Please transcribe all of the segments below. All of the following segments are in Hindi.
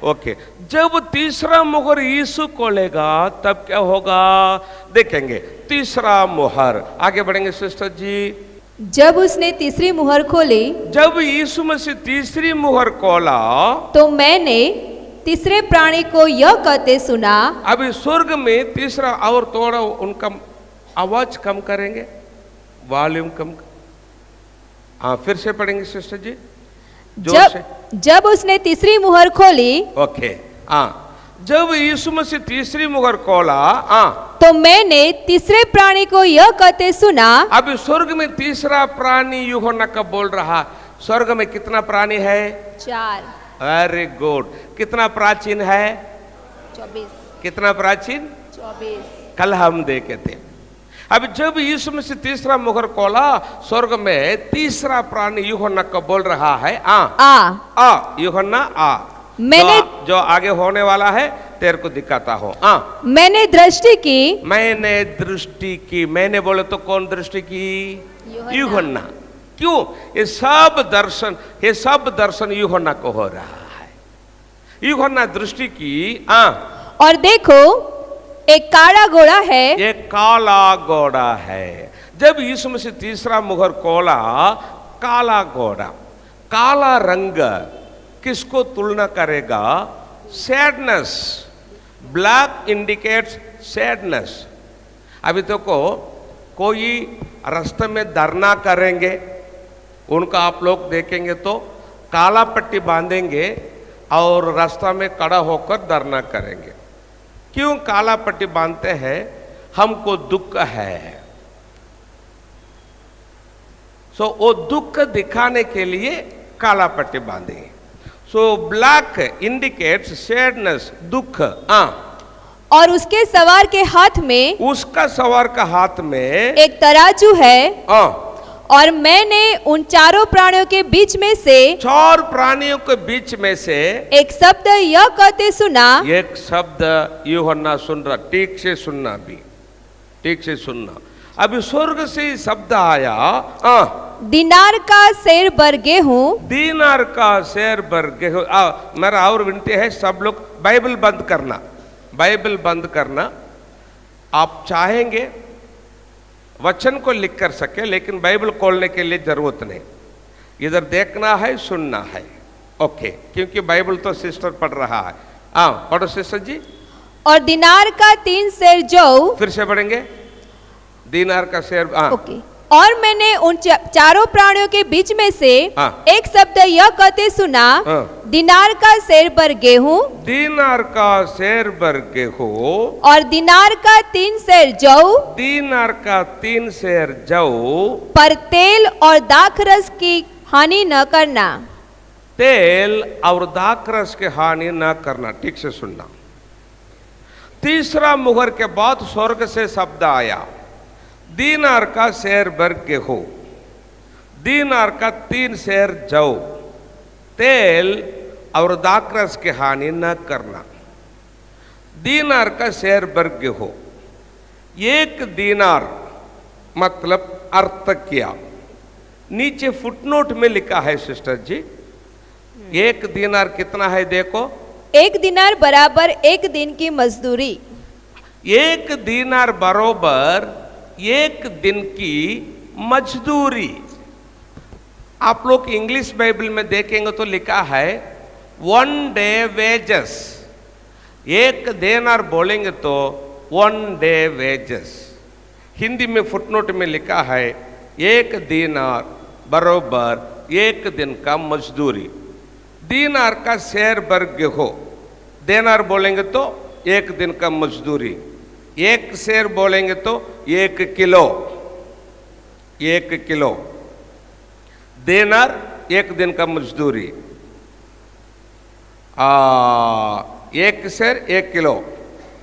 ओके, जब तीसरा मुहर यीशु खोलेगा तब क्या होगा देखेंगे। तीसरा मुहर, आगे बढ़ेंगे सिस्टर जी। जब उसने तीसरी मुहर खोली, जब यीशु मसीह तीसरी मुहर खोला तो मैंने तीसरे प्राणी को यह कहते सुना। अभी स्वर्ग में तीसरा, और थोड़ा उनका आवाज कम करेंगे, वॉल्यूम कम। हाँ, फिर से पढ़ेंगे सिस्टर जी, जोर से। जब उसने तीसरी मुहर खोली, ओके, हाँ, जब यीशु मसीह तीसरी मुहर खोला, हाँ, तो मैंने तीसरे प्राणी को यह कहते सुना। अभी स्वर्ग में तीसरा प्राणी यूहन्ना का बोल रहा। स्वर्ग में कितना प्राणी है? 4। Very good. कितना प्राचीन है? 24। कितना प्राचीन? 24। कल हम देखे थे। अब जब यीशु मसीह तीसरा मुहर खोला, स्वर्ग में तीसरा प्राणी यूहन्ना का बोल रहा है, आ यूहन्ना आ। मैंने जो आगे होने वाला है तेरे को दिखाता हूं। मैंने दृष्टि की। मैंने दृष्टि की। मैंने बोले तो कौन दृष्टि की? यूहन्ना। क्यों? ये सब दर्शन यूहन्ना को हो रहा है। यूहन्ना दृष्टि की। और देखो, एक काला घोड़ा है। एक काला घोड़ा है। जब यीशु मसीह तीसरा मुहर खोला, काला घोड़ा, काला रंग किसको तुलना करेगा? सैडनेस। Black indicates sadness. अभी तो कोई रास्ते में धरना करेंगे, उनका आप लोग देखेंगे तो काला पट्टी बांधेंगे और रास्ता में खड़ा होकर धरना करेंगे। क्यों काला पट्टी बांधते हैं? हमको दुख है, वो दुख दिखाने के लिए काला पट्टी बांधेंगे। ब्लैक इंडिकेट्स सैडनेस, दुख। और उसके सवार के हाथ में, उसका सवार का हाथ में एक तराजू है। और मैंने उन चारों प्राणियों के बीच में से, 4 प्राणियों के बीच में से एक शब्द यह कहते सुना। एक शब्द यूहन्ना सुन रहा, ठीक से सुनना, भी ठीक से सुनना। अभी स्वर्ग से शब्द आया, दिनार का सेर भर गेहूं। दिनार का सेर भर गेहूं। मेरा और विनती है, सब लोग बाइबल बंद करना, बाइबल बंद करना। आप चाहेंगे वचन को लिख कर सके, लेकिन बाइबल खोलने के लिए जरूरत नहीं। इधर देखना है, सुनना है। ओके, क्योंकि बाइबल तो सिस्टर पढ़ रहा है। पढ़ो सिस्टर जी। और दिनार का 3 सेर जौ। फिर से पढ़ेंगे। दिनार का सेर। ओके। और मैंने उन चारों प्राणियों के बीच में से एक शब्द यह कहते सुना। दिनार का सेर भर गेहूं। दिनार का सेर भर गेहूं। और दिनार का 3 सेर जौ। दिनार का 3 सेर जौ। पर तेल और दाखरस की हानि न करना। तेल और दाखरस की हानि न करना। ठीक से सुनना। तीसरा मुहर के बाद स्वर्ग से शब्द आया, दीनार का सेर भर गेहूं, दीनार का 3 सेर जौ, तेल और दाखरस की हानि न करना। दीनार का सेर भर गेहूं। 1 दीनार मतलब अर्थ किया। नीचे फुटनोट में लिखा है सिस्टर जी, 1 दीनार कितना है देखो। 1 दीनार बराबर 1 दिन की मजदूरी। 1 दीनार बराबर 1 दिन की मजदूरी। आप लोग इंग्लिश बाइबल में देखेंगे तो लिखा है 1 डे वेजेस। 1 दीनार बोलेंगे तो 1 डे वेजेस। हिंदी में फुटनोट में लिखा है 1 दीनार बराबर 1 दिन का मजदूरी। दीनार का सेर भर गेहूं। दीनार बोलेंगे तो 1 दिन का मजदूरी। 1 सेर बोलेंगे तो 1 किलो। 1 किलो दीनार 1 दिन का मजदूरी। 1 सेर 1 किलो।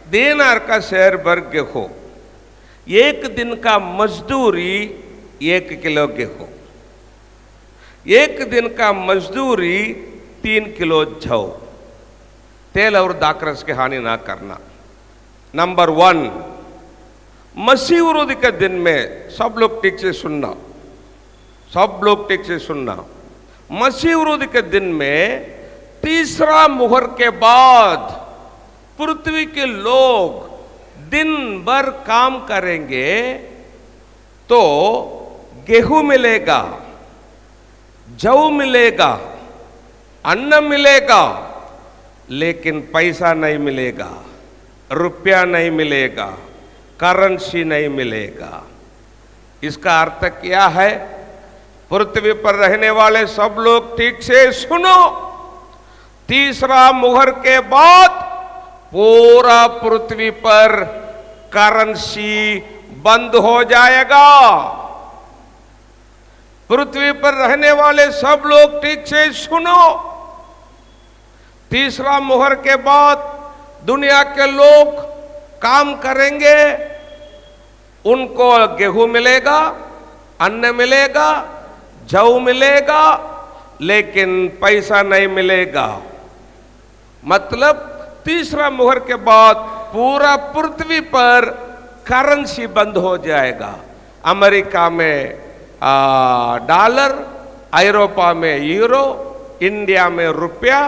दीनार का सेर भर गेहूं। 1 दिन का मजदूरी 1 किलो गेहूं। 1 दिन का मजदूरी 3 किलो जौ। तेल और दाखरस की हानि ना करना। नंबर 1, मसीह विरोधी के दिन में सब लोग ठीक से सुनना, सब लोग ठीक से सुनना। मसीह विरोधी के दिन में तीसरा मुहर के बाद पृथ्वी के लोग दिन भर काम करेंगे तो गेहूं मिलेगा, जौ मिलेगा, अन्न मिलेगा, लेकिन पैसा नहीं मिलेगा, रुपया नहीं मिलेगा, करेंसी नहीं मिलेगा। इसका अर्थ क्या है? पृथ्वी पर रहने वाले सब लोग ठीक से सुनो, तीसरा मुहर के बाद पूरा पृथ्वी पर करेंसी बंद हो जाएगा। पृथ्वी पर रहने वाले सब लोग ठीक से सुनो, तीसरा मुहर के बाद दुनिया के लोग काम करेंगे, उनको गेहूं मिलेगा, अन्न मिलेगा, जौ मिलेगा, लेकिन पैसा नहीं मिलेगा। मतलब तीसरा मुहर के बाद पूरा पृथ्वी पर करेंसी बंद हो जाएगा। अमेरिका में डॉलर, यूरोपा में यूरो, इंडिया में रुपया,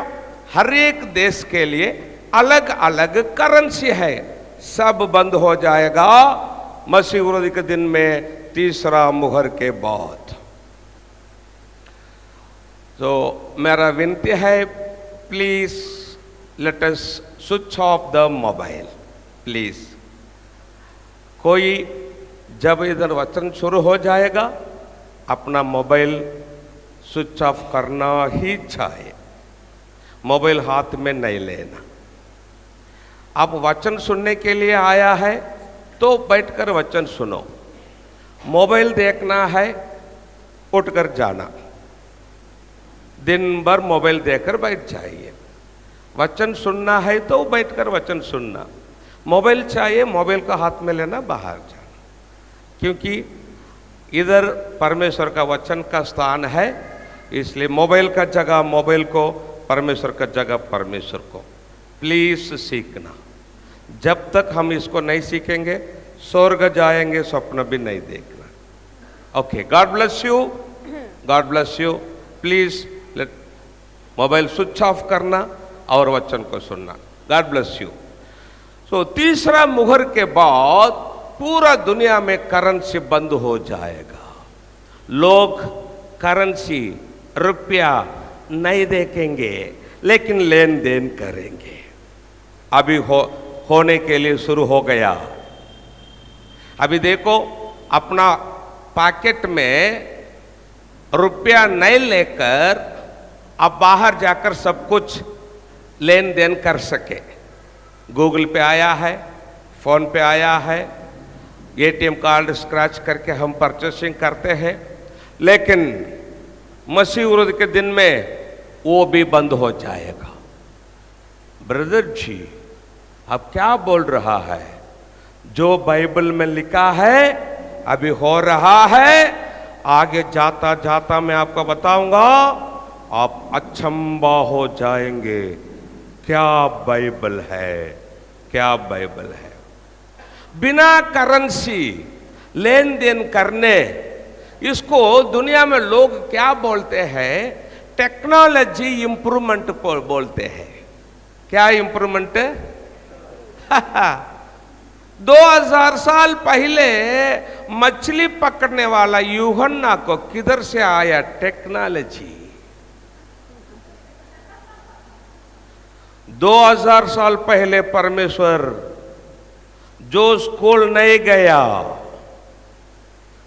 हर एक देश के लिए अलग अलग करेंसी है, सब बंद हो जाएगा मसीह विरोधी के दिन में, तीसरा मुहर के बाद। तो मेरा विनती है, please let us switch off the mobile please. कोई जब इधर वचन शुरू हो जाएगा अपना मोबाइल स्विच ऑफ करना ही चाहिए, मोबाइल हाथ में नहीं लेना। आप वचन सुनने के लिए आया है तो बैठकर वचन सुनो, मोबाइल देखना है उठकर जाना, दिन भर मोबाइल देखकर बैठ जाइए। वचन सुनना है तो बैठकर वचन सुनना, मोबाइल चाहिए मोबाइल का हाथ में लेना, बाहर जाना, क्योंकि इधर परमेश्वर का वचन का स्थान है, इसलिए मोबाइल का जगह मोबाइल को, परमेश्वर का जगह परमेश्वर को। प्लीज सीखना, जब तक हम इसको नहीं सीखेंगे स्वर्ग जाएंगे स्वप्न भी नहीं देखना। Okay, God bless you, God bless you. Please let mobile switch off करना और वचन को सुनना। God bless you. सो तीसरा मुहर के बाद पूरा दुनिया में करेंसी बंद हो जाएगा, लोग करेंसी रुपया नहीं देखेंगे, लेकिन लेन देन करेंगे। अभी होने के लिए शुरू हो गया। अभी देखो, अपना पॉकेट में रुपया नहीं लेकर अब बाहर जाकर सब कुछ लेन देन कर सके। गूगल पे आया है, फोन पे आया है, एटीएम कार्ड स्क्रैच करके हम परचेसिंग करते हैं, लेकिन मसीह विरोधी के दिन में वो भी बंद हो जाएगा। ब्रदर जी, अब क्या बोल रहा है? जो बाइबल में लिखा है अभी हो रहा है, आगे जाता जाता मैं आपको बताऊंगा, आप अचंभा हो जाएंगे। क्या बाइबल है, क्या बाइबल है। बिना करेंसी लेन देन करने, इसको दुनिया में लोग क्या बोलते हैं? टेक्नोलॉजी इंप्रूवमेंट बोलते हैं। क्या इंप्रूवमेंट? 2000 साल पहले मछली पकड़ने वाला यूहन्ना को किधर से आया टेक्नोलॉजी? 2000 साल पहले परमेश्वर जो स्कूल नहीं गया,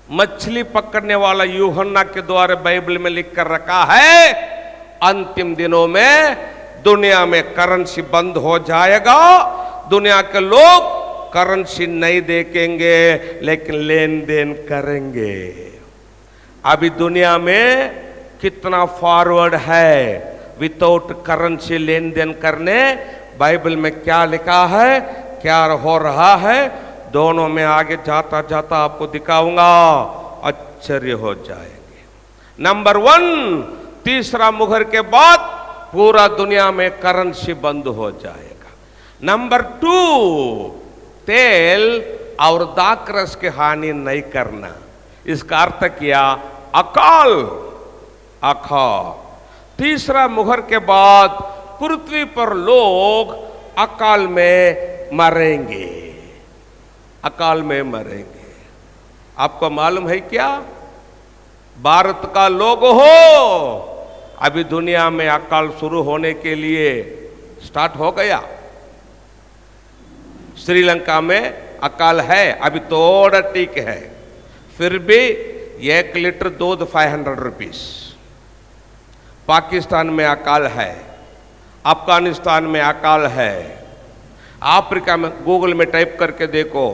मछली पकड़ने वाला यूहन्ना के द्वारा बाइबल में लिख कर रखा है, अंतिम दिनों में दुनिया में करेंसी बंद हो जाएगा, दुनिया के लोग करेंसी नहीं देखेंगे लेकिन लेन देन करेंगे। अभी दुनिया में कितना फॉरवर्ड है विदाउट करेंसी लेन देन करने। बाइबल में क्या लिखा है, क्या हो रहा है, दोनों में आगे जाता जाता आपको दिखाऊंगा, आश्चर्य हो जाएंगे। नंबर 1, तीसरा मुहर के बाद पूरा दुनिया में करेंसी बंद हो जाएगा। नंबर 2, तेल और दाखरस की हानि नहीं करना। इसका अर्थ किया अकाल, अकाल। तीसरा मुहर के बाद पृथ्वी पर लोग अकाल में मरेंगे, अकाल में मरेंगे। आपको मालूम है क्या? भारत का लोग हो, अभी दुनिया में अकाल शुरू होने के लिए स्टार्ट हो गया। श्रीलंका में अकाल है, अभी थोड़ा ठीक है, फिर भी 1 लीटर दूध 500 रुपीस। पाकिस्तान में अकाल है, अफगानिस्तान में अकाल है, अफ्रीका में गूगल में टाइप करके देखो,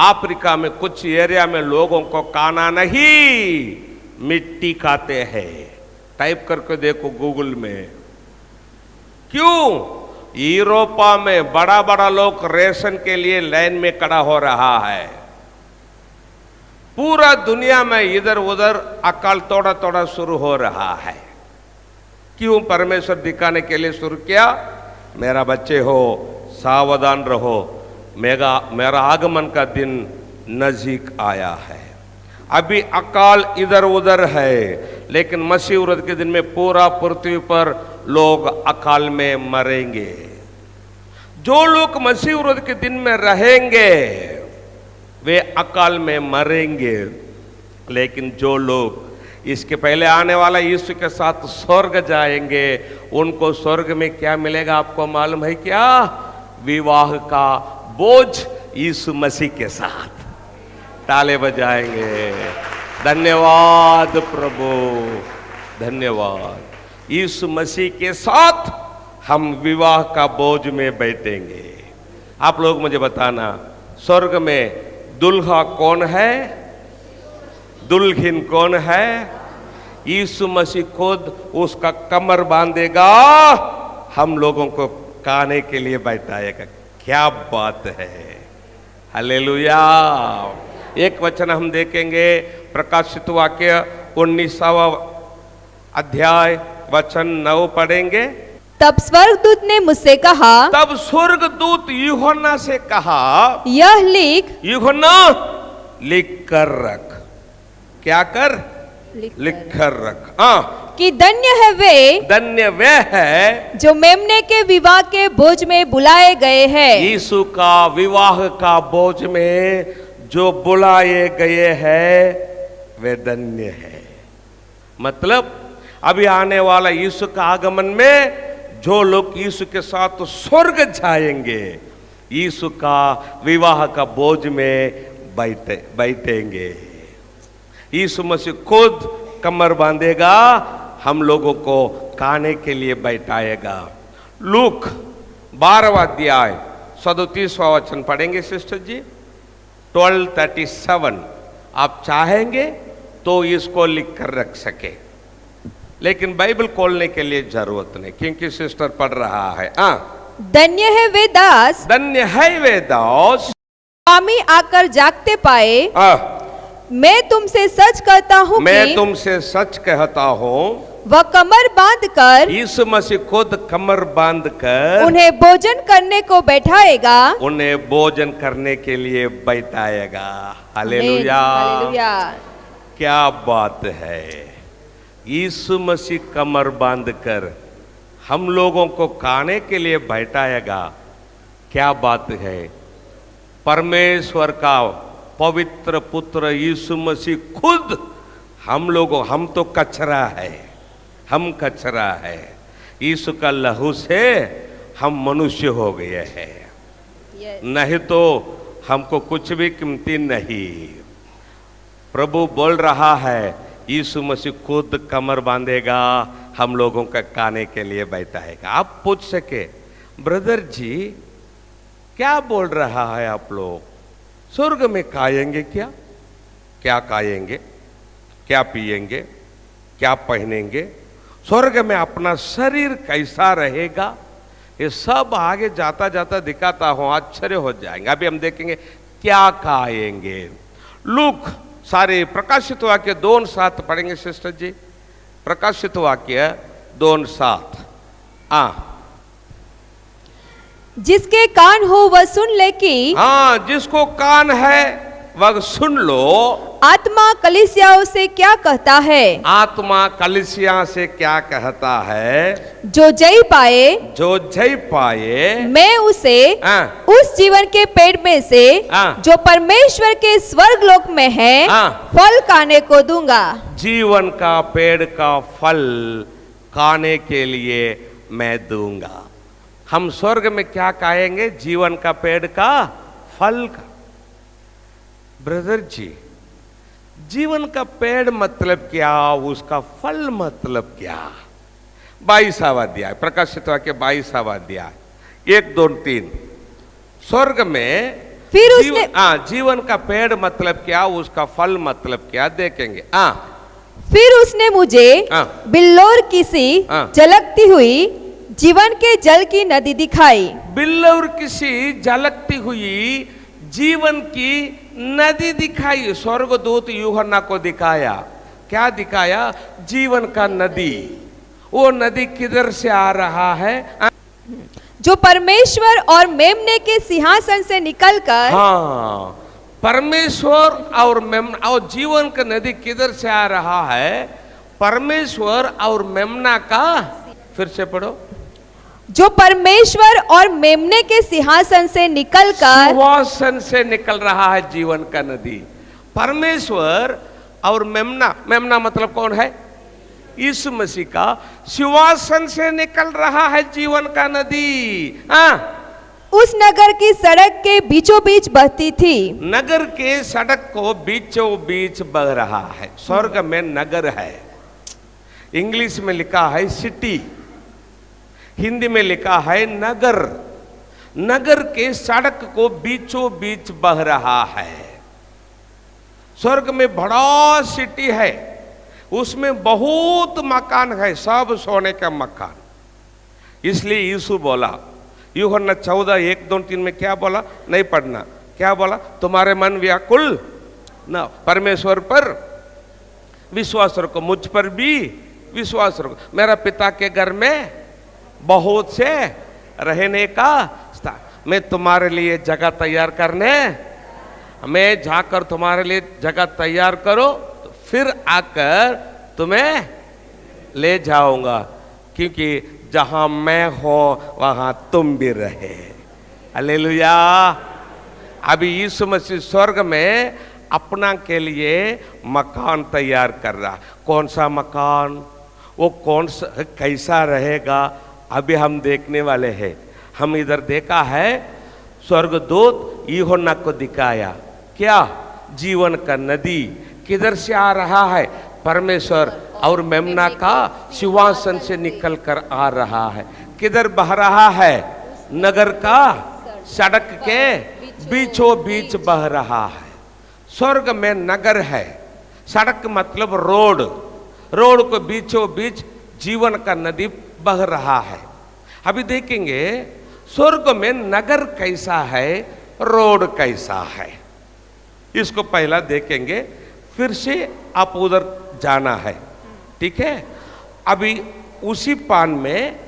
अफ्रीका में कुछ एरिया में लोगों को खाना नहीं, मिट्टी खाते हैं। टाइप करके देखो गूगल में। क्यों? यूरोपा में बड़ा बड़ा लोग रेशन के लिए लाइन में खड़ा हो रहा है। पूरा दुनिया में इधर उधर अकाल थोड़ा थोड़ा शुरू हो रहा है। क्यों? परमेश्वर दिखाने के लिए शुरू किया, मेरा बच्चे हो सावधान रहो, मेरा आगमन का दिन नजीक आया है। अभी अकाल इधर उधर है, लेकिन मसीह व्रत के दिन में पूरा पृथ्वी पर लोग अकाल में मरेंगे। जो लोग मसीह व्रत के दिन में रहेंगे वे अकाल में मरेंगे, लेकिन जो लोग इसके पहले आने वाला यीशु के साथ स्वर्ग जाएंगे, उनको स्वर्ग में क्या मिलेगा आपको मालूम है क्या? विवाह का बोझ यीशु मसीह के साथ। ताले बजाएंगे, धन्यवाद प्रभु, धन्यवाद। यीशु मसीह के साथ हम विवाह का बोझ में बैठेंगे। आप लोग मुझे बताना, स्वर्ग में दुल्हा कौन है, दुल्हन कौन है? यीशु मसीह खुद उसका कमर बांधेगा, हम लोगों को खाने के लिए बैठाएगा। क्या बात है, हालेलुया। एक वचन हम देखेंगे, प्रकाशित वाक्य 19वां अध्याय वचन 9 पढ़ेंगे। तब स्वर्गदूत ने मुझसे कहा, तब स्वर्गदूत यूहन्ना से कहा, यह लिख, यूहन्ना लिख कर रख। क्या कर? लिख कर रख। कि धन्य है वे, धन्य वे है जो मेमने के विवाह के भोज में बुलाए गए हैं। यीशु का विवाह का भोज में जो बुलाए गए हैं वे धन्य है। मतलब अभी आने वाला यीशु का आगमन में जो लोग यीशु के साथ स्वर्ग जाएंगे, यीशु का विवाह का बोझ में बैठेंगे। यीशु मसीह खुद कमर बांधेगा, हम लोगों को खाने के लिए बैठाएगा। लूक 12वां अध्याय 37वां वचन पढ़ेंगे सिस्टर जी, 12:37। आप चाहेंगे तो इसको लिख कर रख सके, लेकिन बाइबल खोलने के लिए जरूरत नहीं, क्योंकि सिस्टर पढ़ रहा है। धन्य है वे दास, धन्य है वे दास, स्वामी आकर जागते पाए। मैं तुमसे सच कहता हूँ, मैं तुमसे सच कहता हूँ, वह कमर बांधकर, यीशु मसीह खुद कमर बांधकर उन्हें भोजन करने को बैठाएगा, उन्हें भोजन करने के लिए बैठाएगा। Hallelujah, hallelujah. क्या बात है। यीशु मसीह कमर बांधकर हम लोगों को खाने के लिए बैठाएगा। क्या बात है। परमेश्वर का पवित्र पुत्र यीशु मसीह खुद हम तो कचरा है, हम कचरा है, यीशु का लहू से हम मनुष्य हो गए हैं। नहीं तो हमको कुछ भी कीमती नहीं। प्रभु बोल रहा है, यीशु मसीह खुद कमर बांधेगा, हम लोगों का खाने के लिए बैठाएगा। आप पूछ सके, ब्रदर जी क्या बोल रहा है आप लोग? स्वर्ग में खाएंगे क्या? क्या खाएंगे, क्या पिएंगे, क्या पहनेंगे, स्वर्ग में अपना शरीर कैसा रहेगा, ये सब आगे जाता जाता दिखाता हूं, आश्चर्य हो जाएंगे। अभी हम देखेंगे क्या खाएंगे। लूक सारे प्रकाशित वाक्य 2:7 पढ़ेंगे सिस्टर जी, प्रकाशित वाक्य 2:7। जिसके कान हो वह सुन ले कि, हाँ, जिसको कान है वह सुन लो आत्मा कलीसियाओं से क्या कहता है? आत्मा कलीसिया से क्या कहता है? जो जय पाए, जो जय पाए, मैं उसे हाँ। उस जीवन के पेड़ में से हाँ। जो परमेश्वर के स्वर्ग लोक में है, हाँ। फल खाने को दूंगा। जीवन का पेड़ का फल खाने के लिए मैं दूंगा। हम स्वर्ग में क्या खाएंगे? जीवन का पेड़ का फल का। ब्रदर जी, जीवन का पेड़ मतलब क्या, उसका फल मतलब क्या? 22वां अध्याय, प्रकाशित वाक्य 22वां अध्याय 1, 2, 3। स्वर्ग में फिर उसने जीवन का पेड़ मतलब क्या, उसका फल मतलब क्या देखेंगे। फिर उसने मुझे बिल्लौर की सी झलकती हुई जीवन के जल की नदी दिखाई। बिल्लौर किसी झलकती हुई जीवन की नदी दिखाई। स्वर्गदूत यूहन्ना को दिखाया। क्या दिखाया? जीवन का नदी। वो नदी किधर से आ रहा है? जो परमेश्वर और मेमने के सिंहासन से निकलकर, हाँ, परमेश्वर और मेमना, और जीवन का नदी किधर से आ रहा है? परमेश्वर और मेमना का, फिर से पढ़ो, जो परमेश्वर और मेमने के सिंहासन से निकलकर, सिंहासन से निकल रहा है जीवन का नदी। परमेश्वर और मेमना, मेमना मतलब कौन है? यीशु मसीह का सिंहासन से निकल रहा है जीवन का नदी। उस नगर की सड़क के बीचों बीच बहती थी। नगर के सड़क को बीचों बीच बह रहा है। स्वर्ग में नगर है, इंग्लिश में लिखा है सिटी, हिंदी में लिखा है नगर। नगर के सड़क को बीचों बीच बह रहा है। स्वर्ग में बड़ा सिटी है, उसमें बहुत मकान है, सब सोने का मकान। इसलिए यीशु बोला, यूहन्ना 14, 1, 2, 3 में क्या बोला? नहीं पढ़ना। क्या बोला? तुम्हारे मन व्याकुल ना, परमेश्वर पर विश्वास रखो, मुझ पर भी विश्वास रखो। मेरा पिता के घर में बहुत से रहने का स्थान, मैं तुम्हारे लिए जगह तैयार करने, मैं जाकर तुम्हारे लिए जगह तैयार करो, तो फिर आकर तुम्हें ले जाऊंगा, क्योंकि जहां मैं हो वहां तुम भी रहे। हालेलुया। अभी यीशु मसीह स्वर्ग में अपना के लिए मकान तैयार कर रहा। कौन सा मकान, वो कौन सा, कैसा रहेगा, अभी हम देखने वाले हैं। हम इधर देखा है, स्वर्गदूत यूहन्ना को दिखाया। क्या? जीवन का नदी किधर से आ रहा है? परमेश्वर और मेमना का सिंहासन से निकल कर आ रहा है। किधर बह रहा है? नगर का सड़क के बीचों बीच बह रहा है। स्वर्ग में नगर है, सड़क मतलब रोड, रोड को बीचों बीच जीवन का नदी बह रहा है। अभी देखेंगे स्वर्ग में नगर कैसा है, रोड कैसा है, इसको पहला देखेंगे, फिर से आप उधर जाना है। ठीक है? अभी उसी पान में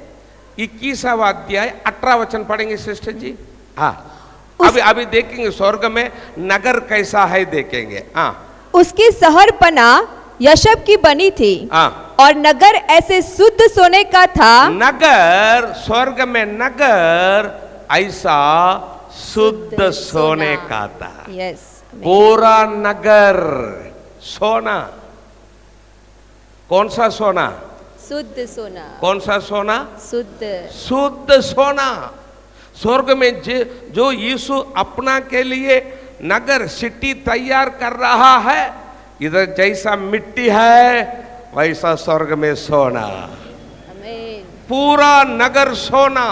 21वां अध्याय 18 वचन पढ़ेंगे सिस्टर जी। हाँ, अभी देखेंगे स्वर्ग में नगर कैसा है, देखेंगे। हाँ, उसकी शहरपना यशब की बनी थी। और नगर ऐसे शुद्ध सोने का था। नगर, स्वर्ग में नगर ऐसा शुद्ध सोने का था। यस, पूरा नगर सोना। कौन सा सोना? शुद्ध सोना। कौन सा सोना? शुद्ध सोना। स्वर्ग में जो यीशु अपना के लिए नगर, सिटी तैयार कर रहा है, इधर जैसा मिट्टी है वैसा स्वर्ग में सोना। आमीन। पूरा नगर सोना,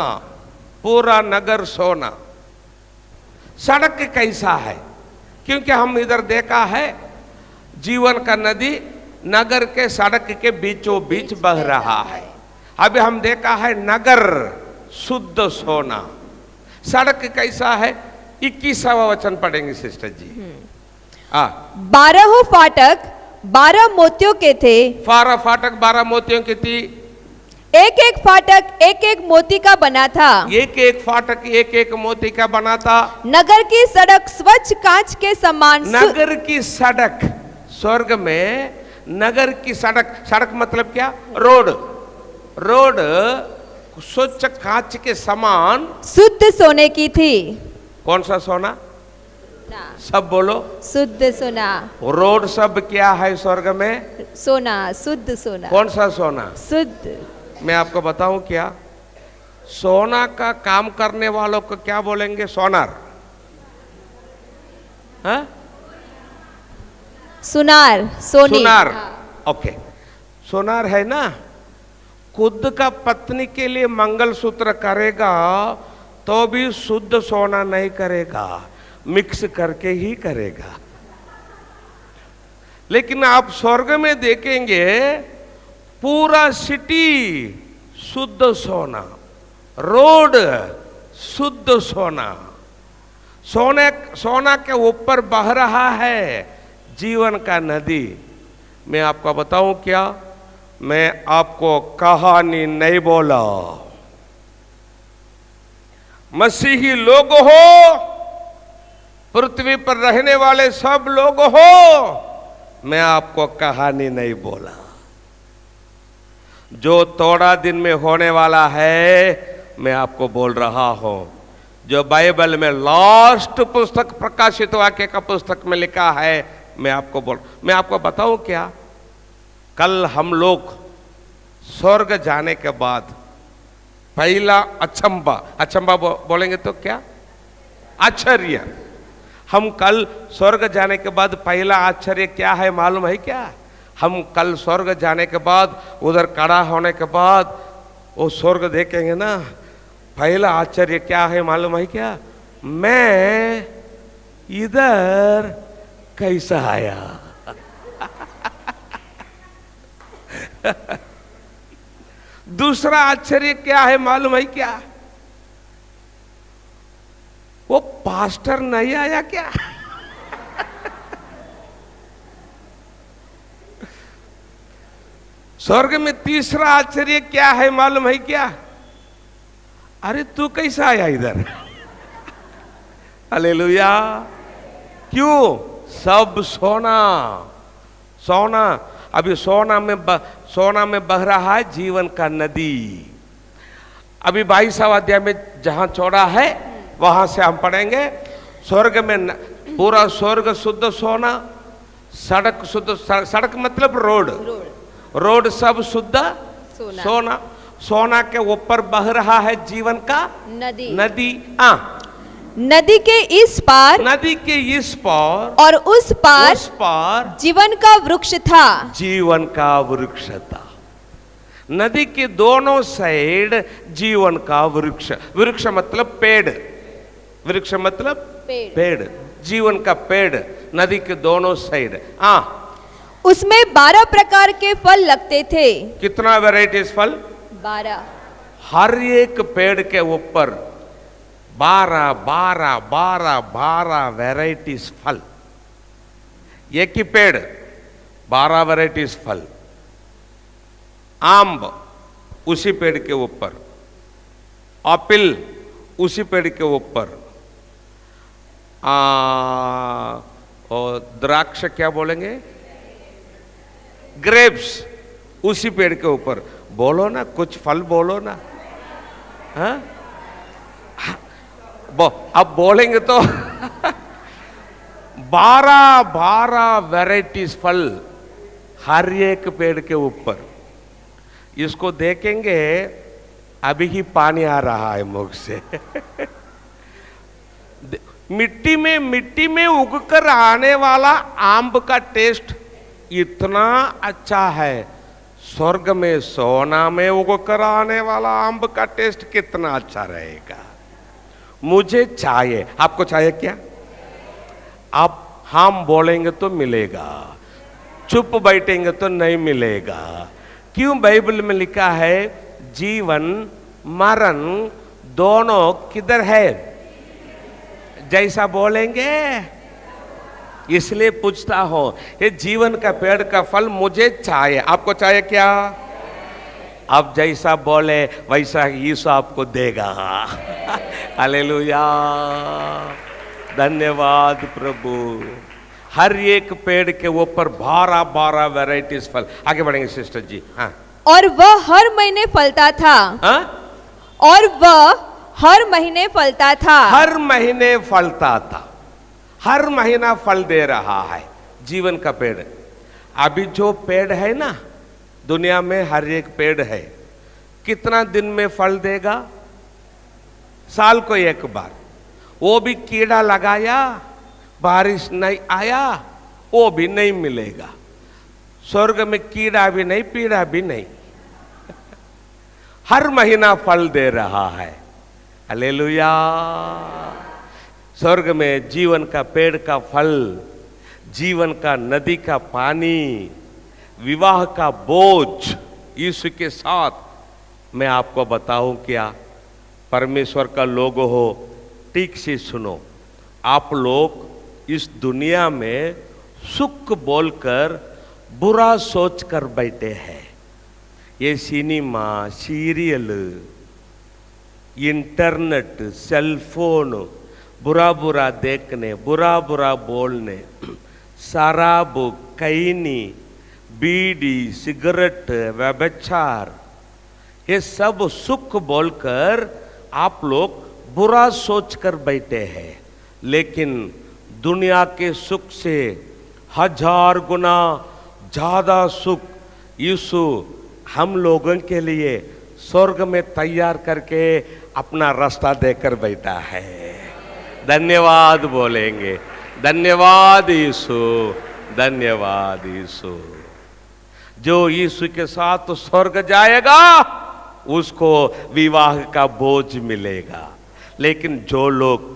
पूरा नगर सोना। सड़क कैसा है? क्योंकि हम इधर देखा है जीवन का नदी नगर के सड़क के बीचों बीच बह रहा है। अभी हम देखा है नगर शुद्ध सोना। सड़क कैसा है? 21वां वचन पढ़ेंगे सिस्टर जी। 12 फाटक 12 मोतियों के थे। 12 फाटक 12 मोतियों की थी। एक एक फाटक एक एक मोती का बना था। एक एक फाटक एक एक मोती का बना था। नगर की सड़क स्वच्छ कांच के समान। नगर की सड़क स्वर्ग में नगर की सड़क, सड़क मतलब क्या? रोड। रोड स्वच्छ कांच के समान शुद्ध सोने की थी। कौन सा सोना? ना। सब बोलो। शुद्ध सोना। रोड सब क्या है स्वर्ग में? सोना, शुद्ध सोना। कौन सा सोना? शुद्ध। मैं आपको बताऊं क्या? सोना का काम करने वालों को क्या बोलेंगे? सोनार। हाँ? सुनार, सोनी। सुनार। ओके, सोनार है ना, खुद का पत्नी के लिए मंगलसूत्र करेगा तो भी शुद्ध सोना नहीं करेगा, मिक्स करके ही करेगा। लेकिन आप स्वर्ग में देखेंगे पूरा सिटी शुद्ध सोना, रोड शुद्ध सोना, सोना के ऊपर बह रहा है जीवन का नदी। मैं आपको बताऊं क्या? मैं आपको कहानी नहीं बोला। मसीही लोग हो, पृथ्वी पर रहने वाले सब लोग हो, मैं आपको कहानी नहीं बोला। जो थोड़ा दिन में होने वाला है मैं आपको बोल रहा हूं। जो बाइबल में लास्ट पुस्तक प्रकाशित वाक्य का पुस्तक में लिखा है मैं आपको बताऊं क्या? कल हम लोग स्वर्ग जाने के बाद पहला अचंबा बोलेंगे तो क्या? आश्चर्य। हम कल स्वर्ग जाने के बाद पहला आश्चर्य क्या है मालूम है क्या? हम कल स्वर्ग जाने के बाद उधर खड़ा होने के बाद वो स्वर्ग देखेंगे ना, पहला आश्चर्य क्या है मालूम है क्या? मैं इधर कैसा आया? दूसरा आश्चर्य क्या है मालूम है क्या? वो पास्टर नहीं आया क्या? स्वर्ग में तीसरा आश्चर्य क्या है मालूम है क्या? अरे तू कैसा आया इधर? हालेलुया। क्यों? सब सोना। सोना, अभी सोना में बह रहा है जीवन का नदी। अभी 22वां अध्याय में जहां छोड़ा है वहां से हम पढ़ेंगे। स्वर्ग में पूरा स्वर्ग शुद्ध सोना, सड़क शुद्ध, सड़क मतलब रोड, रोड सब शुद्ध सोना। सोना के ऊपर बह रहा है जीवन का नदी। नदी के इस पार, नदी के इस पार और उस पार जीवन का वृक्ष था। जीवन का वृक्ष था। नदी के दोनों साइड जीवन का वृक्ष। वृक्ष मतलब पेड़, वृक्ष मतलब पेड़, जीवन का पेड़ नदी के दोनों साइड। उसमें 12 प्रकार के फल लगते थे। कितना वैरायटीज फल? 12। हर एक पेड़ के ऊपर 12 वैरायटीज फल। एक ही पेड़ 12 वैरायटीज फल। आम उसी पेड़ के ऊपर, एप्पल उसी पेड़ के ऊपर, और द्राक्ष क्या बोलेंगे? ग्रेप्स उसी पेड़ के ऊपर। बोलो ना, कुछ फल बोलो ना। हाँ, अब बोलेंगे तो 12 वैरायटीज फल हर एक पेड़ के ऊपर। इसको देखेंगे अभी ही पानी आ रहा है मुख से। मिट्टी में उगकर आने वाला आम का टेस्ट इतना अच्छा है। स्वर्ग में सोना में उगकर आने वाला आम का टेस्ट कितना अच्छा रहेगा। मुझे चाहिए, आपको चाहिए क्या? आप हम बोलेंगे तो मिलेगा, चुप बैठेंगे तो नहीं मिलेगा। क्यों? बाइबल में लिखा है जीवन मरण दोनों किधर है? जैसा बोलेंगे। इसलिए पूछता हूं, ये जीवन का पेड़ का फल मुझे चाहिए, आपको चाहिए क्या? आप जैसा बोले वैसा यीशु आपको देगा। हालेलुया, धन्यवाद प्रभु। हर एक पेड़ के ऊपर 12 वैरायटीज फल। आगे बढ़ेंगे सिस्टर जी। हाँ, और वह हर महीने फलता था। हाँ? और वह हर महीने फलता था। हर महीने फलता था, हर महीना फल दे रहा है। जीवन का पेड़। अभी जो पेड़ है ना दुनिया में, हर एक पेड़ है, कितना दिन में फल देगा? साल को एक बार। वो भी कीड़ा लगाया, बारिश नहीं आया, वो भी नहीं मिलेगा। स्वर्ग में कीड़ा भी नहीं, पीड़ा भी नहीं, हर महीना फल दे रहा है। हालेलुया। स्वर्ग में जीवन का पेड़ का फल, जीवन का नदी का पानी, विवाह का बोझ यीशु के साथ। मैं आपको बताऊं क्या, परमेश्वर का लोग हो, ठीक से सुनो। आप लोग इस दुनिया में सुख बोलकर बुरा सोचकर बैठे हैं। ये सिनेमा, सीरियल, इंटरनेट, सेलफोन, बुरा बुरा देखने, बुरा बुरा बोलने, शराब, खैनी, बीड़ी, सिगरेट, व्यभिचार, ये सब सुख बोलकर आप लोग बुरा सोचकर बैठे हैं। लेकिन दुनिया के सुख से 1000 गुना ज्यादा सुख यीशु हम लोगों के लिए स्वर्ग में तैयार करके अपना रास्ता देकर बैठा है। धन्यवाद बोलेंगे, धन्यवाद यीशु, धन्यवाद यीशु। जो यीशु के साथ स्वर्ग जाएगा उसको विवाह का बोझ मिलेगा। लेकिन जो लोग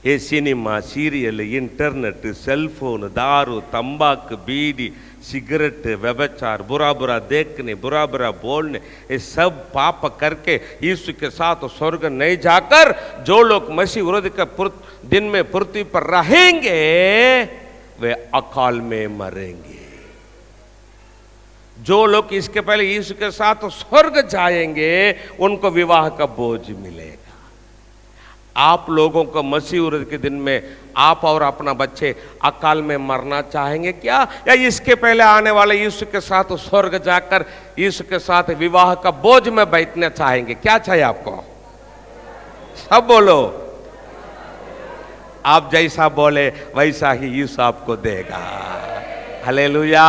ये सिनेमा, सीरियल, इंटरनेट, सेलफोन, दारू, तंबाकू, बीड़ी, सिगरेट, व्यभिचार, बुरा बुरा देखने, बुरा बुरा बोलने, ये सब पाप करके यीशु के साथ स्वर्ग नहीं जाकर जो लोग मसीह विरोधी के दिन में पृथ्वी पर रहेंगे वे अकाल में मरेंगे। जो लोग इसके पहले यीशु के साथ स्वर्ग जाएंगे उनको विवाह का बोझ मिलेगा। आप लोगों को मसीह विरोधी के दिन में आप और अपना बच्चे अकाल में मरना चाहेंगे क्या, या इसके पहले आने वाले यीशु के साथ स्वर्ग जाकर यीशु के साथ विवाह का बोझ में बैठना चाहेंगे? क्या चाहिए आपको? सब बोलो। आप जैसा बोले वैसा ही यीशु आपको देगा। हालेलुया।